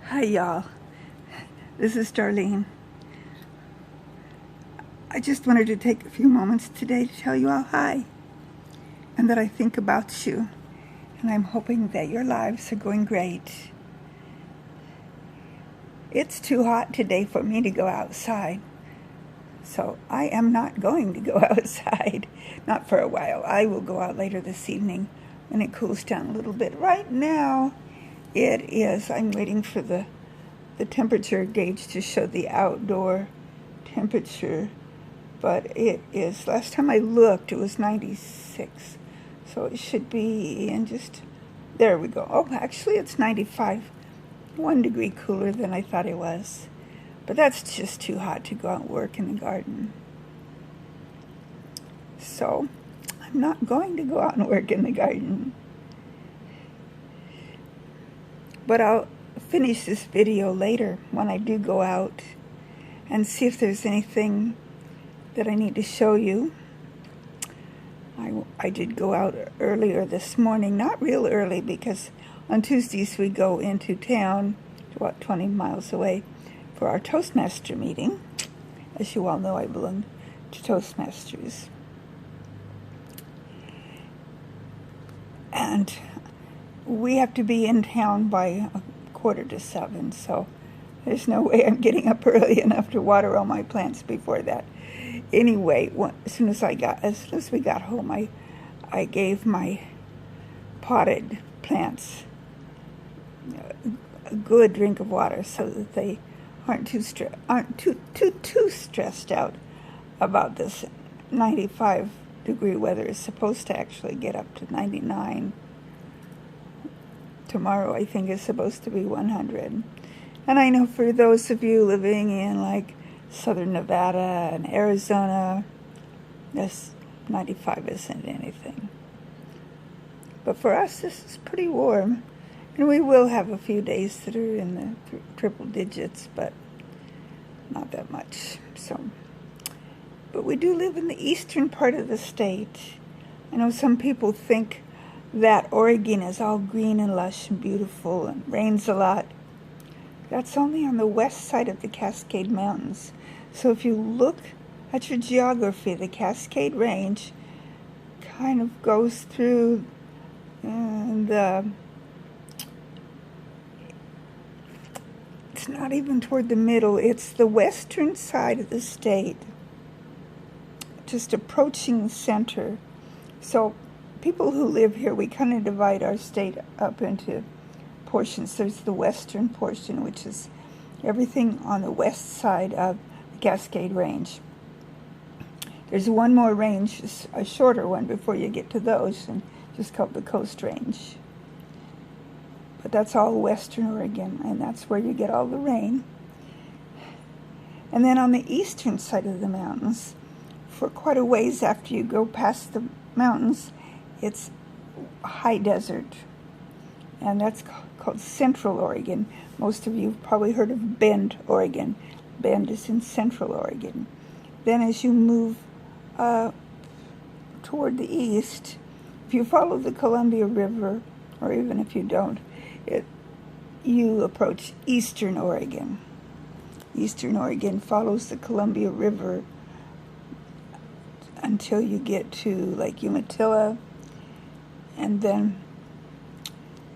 Hi, y'all. This is Darlene. I just wanted to take a few moments today to tell you all hi and that I think about you, and I'm hoping that your lives are going great. It's too hot today for me to go outside, so I am not going to go outside. Not for a while. I will go out later this evening when it cools down a little bit. Right now, I'm waiting for the temperature gauge to show the outdoor temperature, but it is, last time I looked, it was 96. So it should be in there we go. Oh, actually it's 95, 1 degree cooler than I thought it was. But that's just too hot to go out and work in the garden. So I'm not going to go out and work in the garden. But I'll finish this video later when I do go out and see if there's anything that I need to show you. I did go out earlier this morning, not real early, because on Tuesdays we go into town, about 20 miles away, for our Toastmaster meeting. As you all know, I belong to Toastmasters. And we have to be in town by 6:45, so there's no way I'm getting up early enough to water all my plants before that. Anyway, as soon as we got home, I gave my potted plants a good drink of water so that they aren't too stressed out about this 95-degree weather. Is supposed to actually get up to 99. Tomorrow, I think, is supposed to be 100. And I know for those of you living in like southern Nevada and Arizona, this 95 isn't anything. But for us, this is pretty warm. And we will have a few days that are in the triple digits, but not that much. But we do live in the eastern part of the state. I know some people think that Oregon is all green and lush and beautiful and rains a lot. That's only on the west side of the Cascade Mountains. So if you look at your geography, the Cascade Range kind of goes through it's not even toward the middle, it's the western side of the state, just approaching the center. So people who live here, we kind of divide our state up into portions. There's the western portion, which is everything on the west side of the Cascade Range. There's one more range, a shorter one, before you get to the ocean, just called the Coast Range. But that's all western Oregon, and that's where you get all the rain. And then on the eastern side of the mountains, for quite a ways after you go past the mountains, it's high desert. And that's called Central Oregon. Most of you have probably heard of Bend, Oregon. Bend is in Central Oregon. Then as you move toward the east, if you follow the Columbia River, or even if you don't, you approach Eastern Oregon. Eastern Oregon follows the Columbia River until you get to Lake Umatilla, and then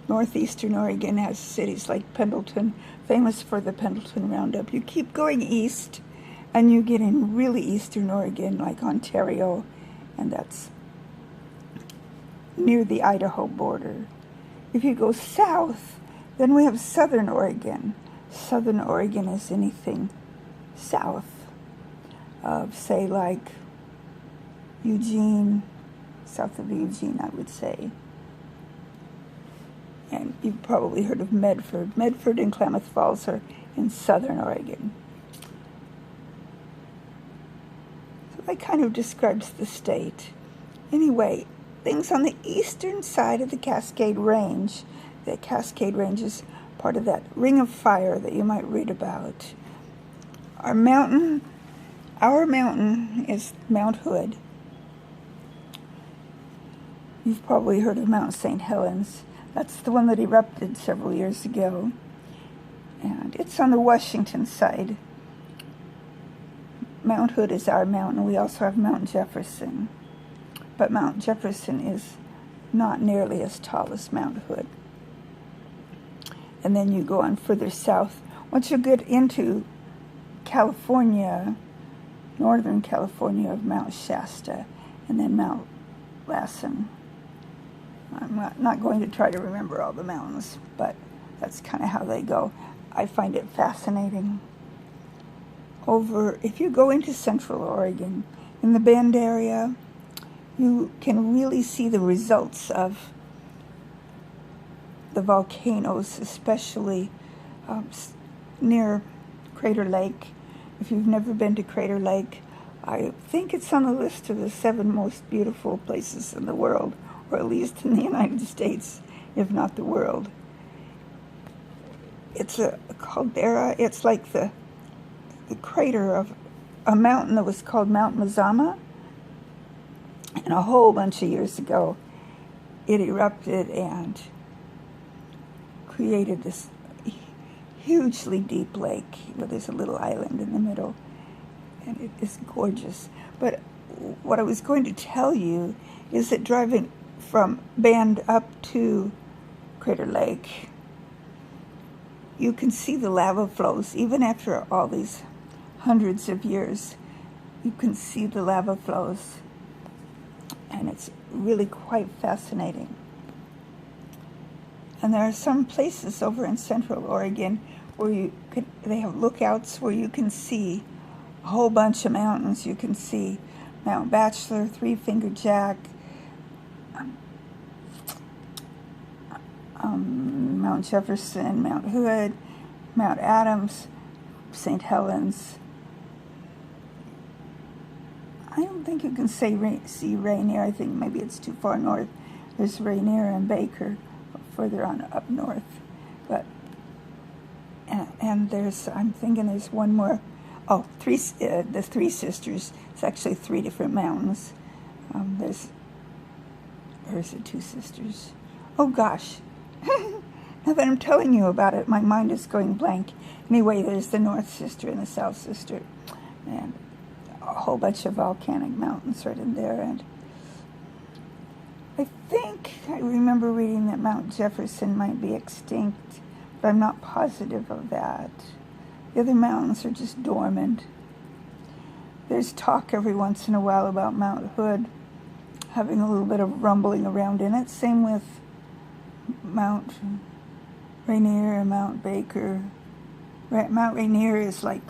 northeastern Oregon has cities like Pendleton, famous for the Pendleton Roundup. You keep going east, and you get in really eastern Oregon, like Ontario, and that's near the Idaho border. If you go south, then we have southern Oregon. Southern Oregon is anything south of, say, like Eugene, south of Eugene, I would say. And you've probably heard of Medford. Medford and Klamath Falls are in southern Oregon. So that kind of describes the state. Anyway, things on the eastern side of the Cascade Range. The Cascade Range is part of that ring of fire that you might read about. Our mountain is Mount Hood. You've probably heard of Mount St. Helens. That's the one that erupted several years ago. And it's on the Washington side. Mount Hood is our mountain. We also have Mount Jefferson. But Mount Jefferson is not nearly as tall as Mount Hood. And then you go on further south. Once you get into California, northern California, of Mount Shasta, and then Mount Lassen. I'm not going to try to remember all the mountains, but that's kind of how they go. I find it fascinating. If you go into Central Oregon, in the Bend area, you can really see the results of the volcanoes, especially near Crater Lake. If you've never been to Crater Lake, I think it's on the list of the 7 most beautiful places in the world, or at least in the United States, if not the world. It's a caldera. It's like the crater of a mountain that was called Mount Mazama. And a whole bunch of years ago, it erupted and created this hugely deep lake where there's a little island in the middle. And it is gorgeous. But what I was going to tell you is that driving from Bend up to Crater Lake, you can see the lava flows. Even after all these hundreds of years, you can see the lava flows. And it's really quite fascinating. And there are some places over in Central Oregon where they have lookouts where you can see a whole bunch of mountains. You can see Mount Bachelor, Three Finger Jack, Mount Jefferson, Mount Hood, Mount Adams, St. Helens. I don't think you can see Rainier. I think maybe it's too far north. There's Rainier and Baker further on up north. But and I'm thinking there's one more. Oh, the Three Sisters. It's actually 3 different mountains. Or is it Two Sisters? Oh gosh. Now that I'm telling you about it, my mind is going blank. Anyway, there's the North Sister and the South Sister, and a whole bunch of volcanic mountains right in there. And I think I remember reading that Mount Jefferson might be extinct, but I'm not positive of that. The other mountains are just dormant. There's talk every once in a while about Mount Hood having a little bit of rumbling around in it. Same with Mount Rainier and Mount Baker. Mount Rainier is like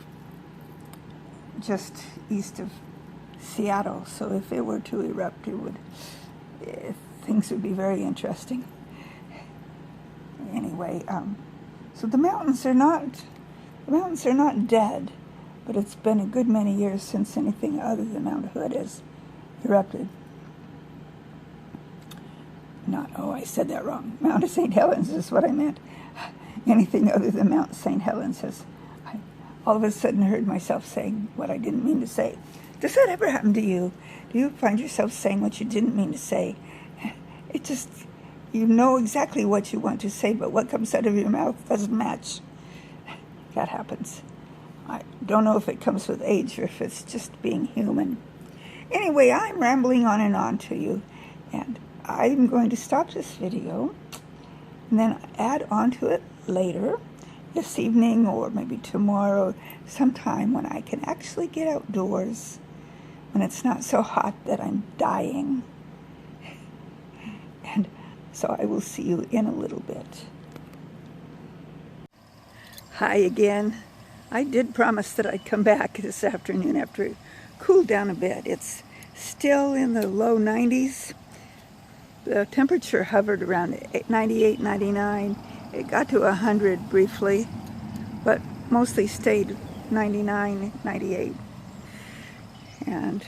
just east of Seattle, so if it were to erupt, things would be very interesting. Anyway, so the mountains are not dead, but it's been a good many years since anything other than Mount Hood has erupted. I said that wrong. Mount St. Helens is what I meant. Anything other than Mount St. Helens I all of a sudden heard myself saying what I didn't mean to say. Does that ever happen to you? Do you find yourself saying what you didn't mean to say? It just, you know exactly what you want to say, but what comes out of your mouth doesn't match. That happens. I don't know if it comes with age or if it's just being human. Anyway, I'm rambling on and on to you, and I'm going to stop this video and then add on to it later, this evening or maybe tomorrow, sometime when I can actually get outdoors, when it's not so hot that I'm dying. And so I will see you in a little bit. Hi again. I did promise that I'd come back this afternoon after it cooled down a bit. It's still in the low 90s. The temperature hovered around 98, 99. It got to 100 briefly, but mostly stayed 99, 98. And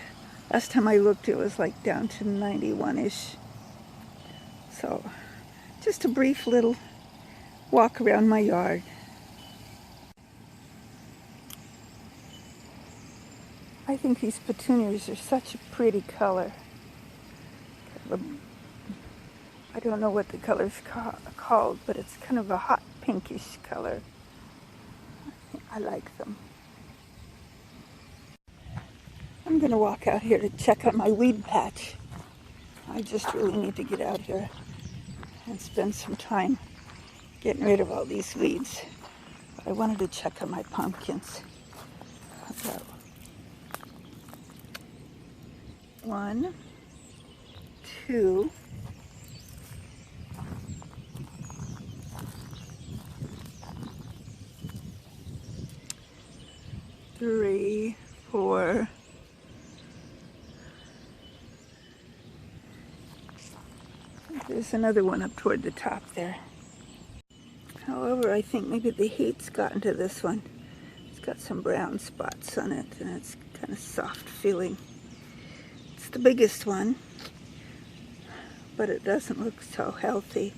last time I looked, it was like down to 91-ish. So just a brief little walk around my yard. I think these petunias are such a pretty color. I don't know what the color's called, but it's kind of a hot pinkish color. I like them. I'm going to walk out here to check on my weed patch. I just really need to get out here and spend some time getting rid of all these weeds. But I wanted to check on my pumpkins. I've got 1, 2, 3, 4, there's another one up toward the top there. However, I think maybe the heat's gotten to this one. It's got some brown spots on it, and it's kind of soft feeling. It's the biggest one, but it doesn't look so healthy.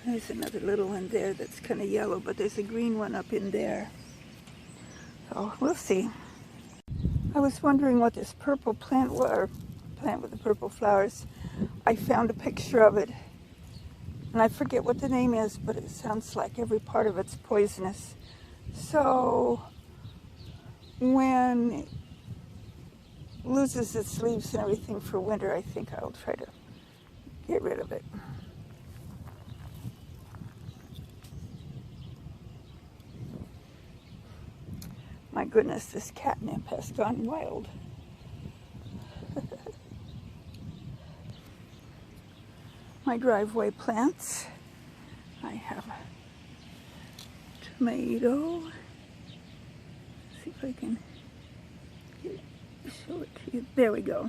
There's another little one there that's kind of yellow, but there's a green one up in there. So we'll see. I was wondering what this purple plant was, or plant with the purple flowers. I found a picture of it, and I forget what the name is, but it sounds like every part of it's poisonous. So when it loses its leaves and everything for winter, I think I'll try to get rid of it. My goodness, this catnip has gone wild. My driveway plants. I have a tomato. Let's see if I can show it to you. There we go.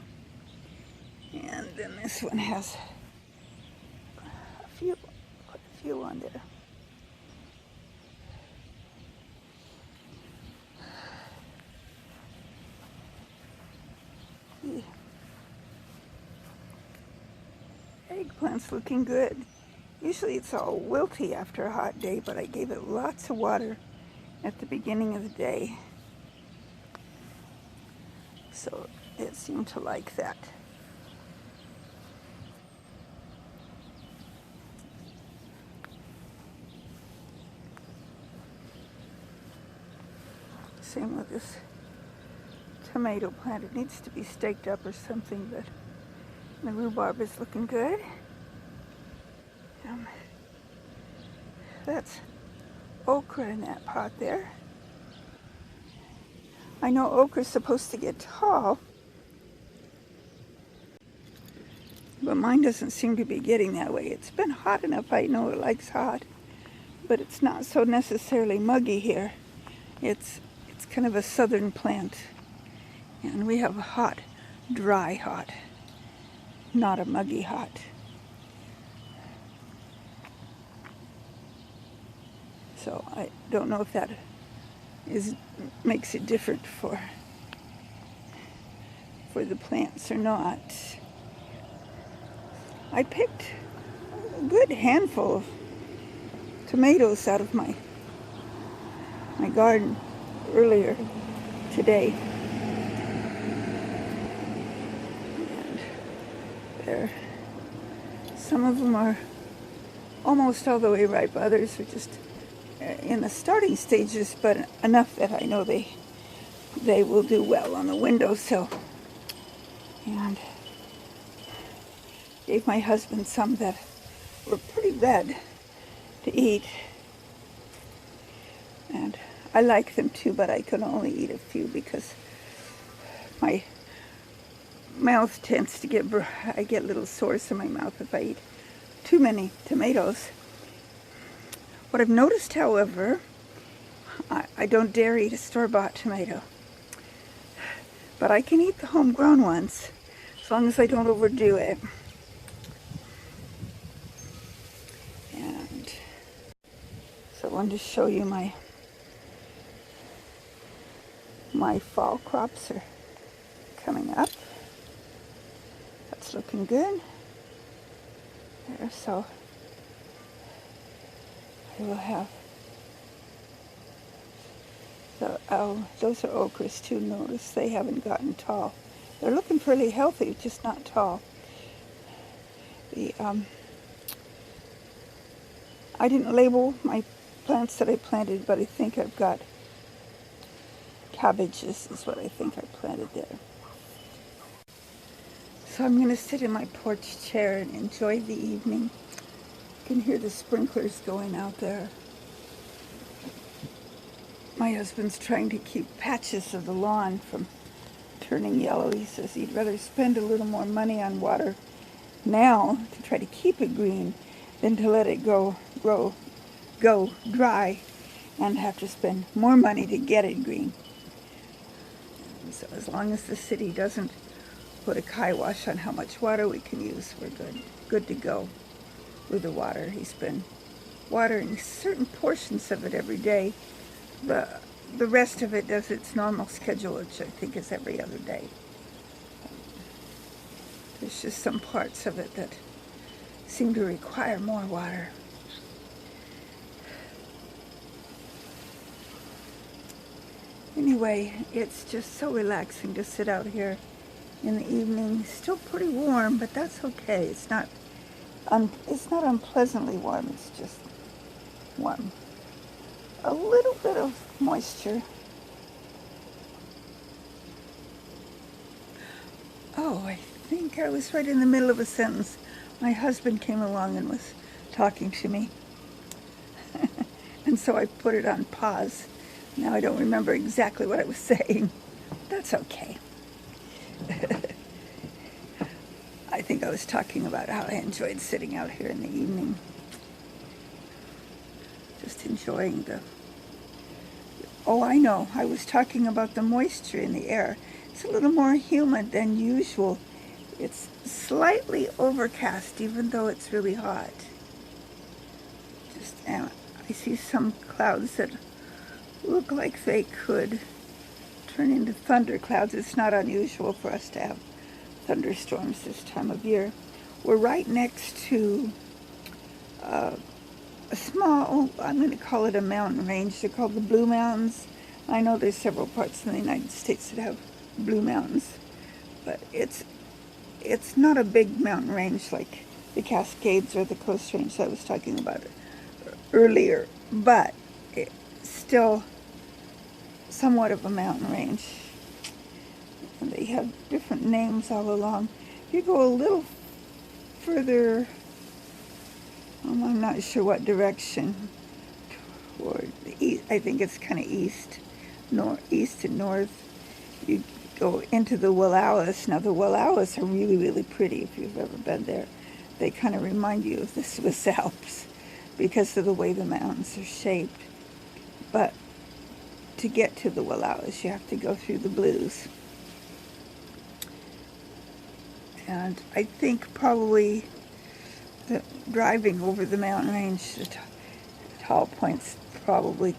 And then this one has quite a few on there. The eggplant's looking good. Usually it's all wilty after a hot day, but I gave it lots of water at the beginning of the day. So it seemed to like that. Same with this tomato plant. It needs to be staked up or something, but the rhubarb is looking good. That's okra in that pot there. I know okra's supposed to get tall, but mine doesn't seem to be getting that way. It's been hot enough. I know it likes hot, but it's not so necessarily muggy here. It's kind of a southern plant, and we have a hot, dry hot, not a muggy hot. So I don't know if that makes it different for the plants or not. I picked a good handful of tomatoes out of my garden earlier today. And there, some of them are almost all the way ripe. Others are just in the starting stages, but enough that I know they will do well on the windowsill. And gave my husband some that were pretty bad to eat. And I like them too, but I can only eat a few because my mouth tends to I get little sores in my mouth if I eat too many tomatoes. What I've noticed, however, I don't dare eat a store-bought tomato, but I can eat the homegrown ones as long as I don't overdo it. And so I wanted to show you my fall crops are coming up. That's looking good. There, so I will have, so those are okras too. Notice they haven't gotten tall. They're looking fairly healthy, just not tall. I didn't label my plants that I planted, but I think I've got cabbages is what I think I planted there. So I'm going to sit in my porch chair and enjoy the evening. You can hear the sprinklers going out there. My husband's trying to keep patches of the lawn from turning yellow. He says he'd rather spend a little more money on water now to try to keep it green than to let it go dry and have to spend more money to get it green. So as long as the city doesn't put a kibosh on how much water we can use, we're good to go with the water. He's been watering certain portions of it every day. The rest of it does its normal schedule, which I think is every other day. There's just some parts of it that seem to require more water. Anyway, it's just so relaxing to sit out here in the evening. Still pretty warm, but that's okay. It's not unpleasantly warm. It's just warm. A little bit of moisture. Oh, I think I was right in the middle of a sentence. My husband came along and was talking to me. And so I put it on pause. Now I don't remember exactly what I was saying. That's okay. I think I was talking about how I enjoyed sitting out here in the evening. Just enjoying oh, I know. I was talking about the moisture in the air. It's a little more humid than usual. It's slightly overcast, even though it's really hot. I see some clouds that look like they could turn into thunderclouds. It's not unusual for us to have thunderstorms this time of year. We're right next to a small, I'm going to call it a mountain range. They're called the Blue Mountains. I know there's several parts in the United States that have Blue Mountains, but it's not a big mountain range like the Cascades or the Coast Range that I was talking about earlier, but it's still somewhat of a mountain range. And they have different names all along. If you go a little further, I'm not sure what direction, toward the east, I think it's kind of east and north, you go into the Wallowas. Now the Wallowas are really, really pretty if you've ever been there. They kind of remind you of the Swiss Alps because of the way the mountains are shaped. But to get to the Wallowas, you have to go through the Blues. And I think probably driving over the mountain range, the tall point's probably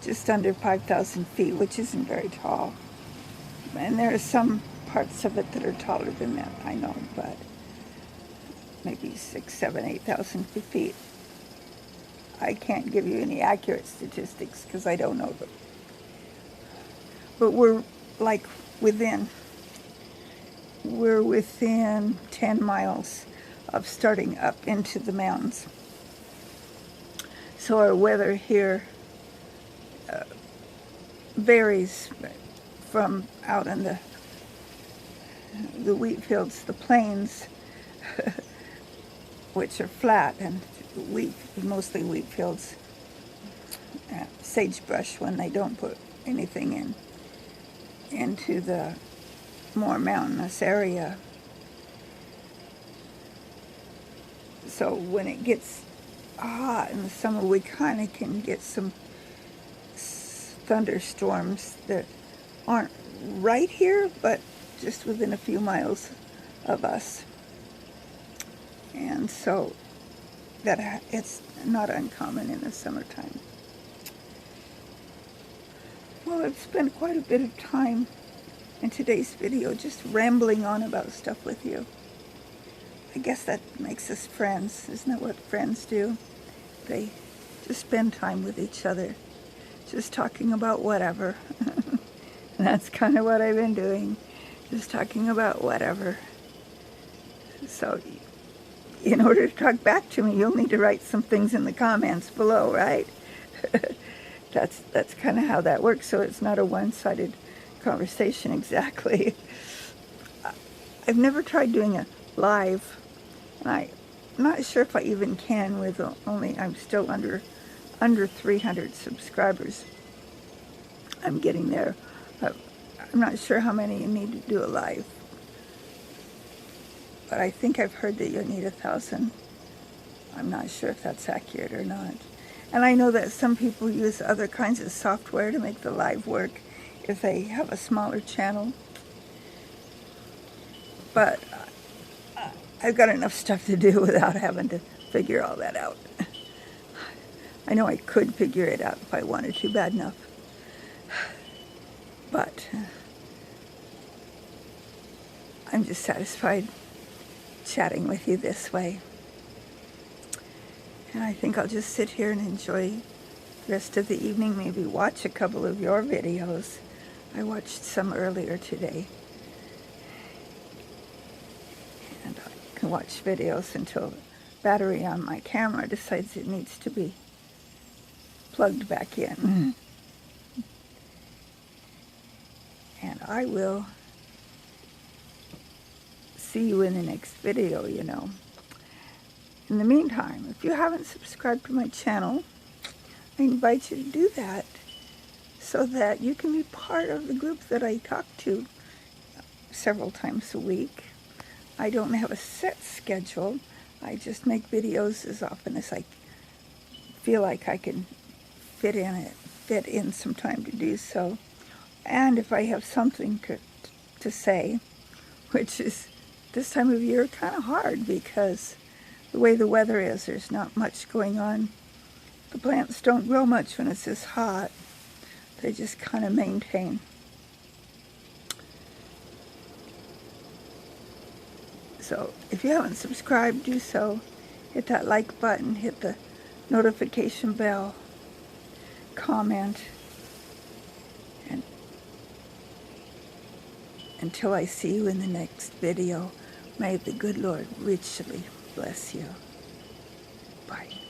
just under 5,000 feet, which isn't very tall. And there are some parts of it that are taller than that, I know, but maybe 6,000, 7,000, 8,000 feet. I can't give you any accurate statistics because I don't know them. But we're within 10 miles of starting up into the mountains. So our weather here varies from out in the wheat fields, the plains, which are flat, and mostly wheat fields, sagebrush when they don't put anything into the more mountainous area. So when it gets hot in the summer, we kind of can get some thunderstorms that aren't right here, but just within a few miles of us. And so that it's not uncommon in the summertime. Well, I've spent quite a bit of time in today's video just rambling on about stuff with you. I guess that makes us friends. Isn't that what friends do? They just spend time with each other, just talking about whatever. And that's kind of what I've been doing, just talking about whatever. So in order to talk back to me, you'll need to write some things in the comments below, right? that's kind of how that works. So it's not a one-sided conversation exactly. I've never tried doing a live, and I'm not sure if I even can with only, I'm still under 300 subscribers. I'm getting there. I'm not sure how many you need to do a live, but I think I've heard that you need 1,000. I'm not sure if that's accurate or not. And I know that some people use other kinds of software to make the live work if they have a smaller channel. But I've got enough stuff to do without having to figure all that out. I know I could figure it out if I wanted to bad enough. But I'm just satisfied chatting with you this way. And I think I'll just sit here and enjoy the rest of the evening, maybe watch a couple of your videos. I watched some earlier today. And I can watch videos until the battery on my camera decides it needs to be plugged back in. And I will see you in the next video, you know. In the meantime, if you haven't subscribed to my channel, I invite you to do that so that you can be part of the group that I talk to several times a week. I don't have a set schedule. I just make videos as often as I feel like I can fit in some time to do so. And if I have something to say, which is this time of year kind of hard because the way the weather is, there's not much going on. The plants don't grow much when it's this hot. They just kind of maintain. So if you haven't subscribed, do so. Hit that like button, hit the notification bell, comment, and until I see you in the next video, may the good Lord richly bless you. Bye.